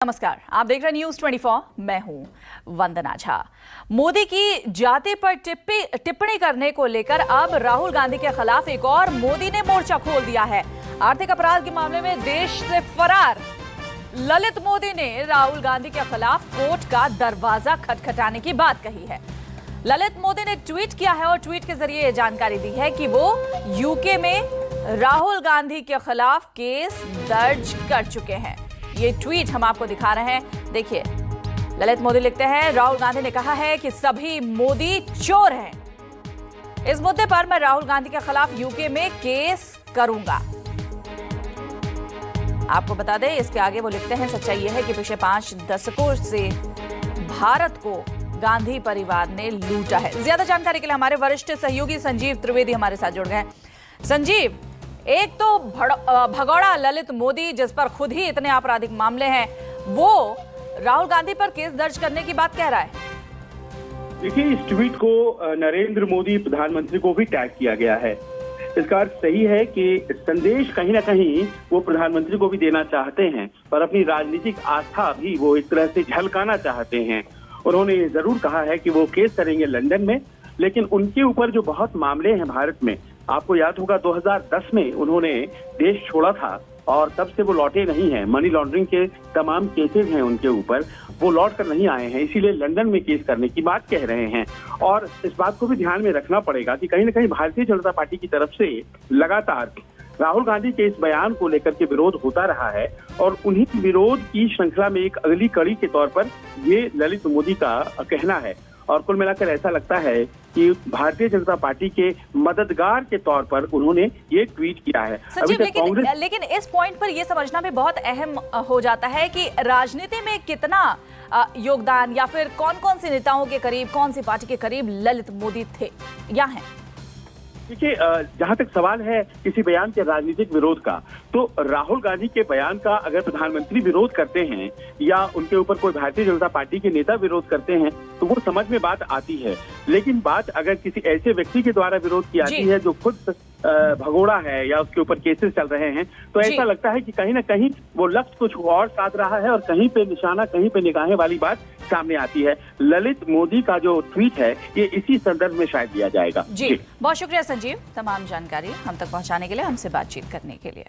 नमस्कार, आप देख रहे हैं न्यूज़ 24। मैं हूं वंदना झा। मोदी की जाति पर टिप्पणी करने को लेकर अब राहुल गांधी के खिलाफ एक और मोदी ने मोर्चा खोल दिया है। आर्थिक अपराध के मामले में देश से फरार ललित मोदी ने राहुल गांधी के खिलाफ कोर्ट का दरवाजा खटखटाने की बात कही है। ललित मोदी ने ट्वीट किया है और ट्वीट के जरिए यह जानकारी दी है कि वो यूके में राहुल गांधी के खिलाफ केस दर्ज कर चुके हैं। ये ट्वीट हम आपको दिखा रहे हैं, देखिए। ललित मोदी लिखते हैं, राहुल गांधी ने कहा है कि सभी मोदी चोर हैं। इस मुद्दे पर मैं राहुल गांधी के खिलाफ यूके में केस करूंगा। आपको बता दें, इसके आगे वो लिखते हैं, सच्चाई यह है कि पिछले 5 दशकों से भारत को गांधी परिवार ने लूटा है। ज्यादा जानकारी के लिए हमारे वरिष्ठ सहयोगी संजीव त्रिवेदी हमारे साथ जुड़ गए। संजीव, एक तो भगोड़ा ललित मोदी जिस पर खुद ही इतने आपराधिक मामले हैं, वो राहुल गांधी पर केस दर्ज करने की बात कह रहा है। देखिए, इस ट्वीट को नरेंद्र मोदी प्रधानमंत्री को भी टैग किया गया है। इसका अर्थ सही है कि संदेश कहीं ना कहीं वो प्रधानमंत्री को भी देना चाहते हैं, पर अपनी राजनीतिक आस्था भी वो इस तरह से झलकाना चाहते हैं। उन्होंने ये जरूर कहा है कि वो केस करेंगे लंदन में, लेकिन उनके ऊपर जो बहुत मामले हैं भारत में, आपको याद होगा 2010 में उन्होंने देश छोड़ा था और तब से वो लौटे नहीं हैं। मनी लॉन्ड्रिंग के तमाम केसेस हैं उनके ऊपर, वो लौट कर नहीं आए हैं, इसीलिए लंदन में केस करने की बात कह रहे हैं। और इस बात को भी ध्यान में रखना पड़ेगा कि कहीं ना कहीं भारतीय जनता पार्टी की तरफ से लगातार राहुल गांधी के इस बयान को लेकर के विरोध होता रहा है और उन्हीं विरोध की श्रृंखला में एक अगली कड़ी के तौर पर ये ललित मोदी का कहना है। और कुल मिलाकर ऐसा लगता है कि भारतीय जनता पार्टी के मददगार के तौर पर उन्होंने ये ट्वीट किया है। संजीव, लेकिन इस पॉइंट पर यह समझना भी बहुत अहम हो जाता है कि राजनीति में कितना योगदान या फिर कौन कौन से नेताओं के करीब, कौन सी पार्टी के करीब ललित मोदी थे या हैं। देखिए, जहां तक सवाल है किसी बयान के राजनीतिक विरोध का, तो राहुल गांधी के बयान का अगर प्रधानमंत्री विरोध करते हैं या उनके ऊपर कोई भारतीय जनता पार्टी के नेता विरोध करते हैं तो वो समझ में बात आती है। लेकिन बात अगर किसी ऐसे व्यक्ति के द्वारा विरोध की आती है जो खुद भगोड़ा है या उसके ऊपर केसेस चल रहे हैं, तो ऐसा लगता है कि कहीं ना कहीं वो लक्ष्य कुछ और साध रहा है और कहीं पे निशाना, कहीं पे निगाहें वाली बात सामने आती है। ललित मोदी का जो ट्वीट है ये इसी संदर्भ में शायद दिया जाएगा। जी, बहुत शुक्रिया संजीव, तमाम जानकारी हम तक पहुंचाने के लिए, हमसे बातचीत करने के लिए।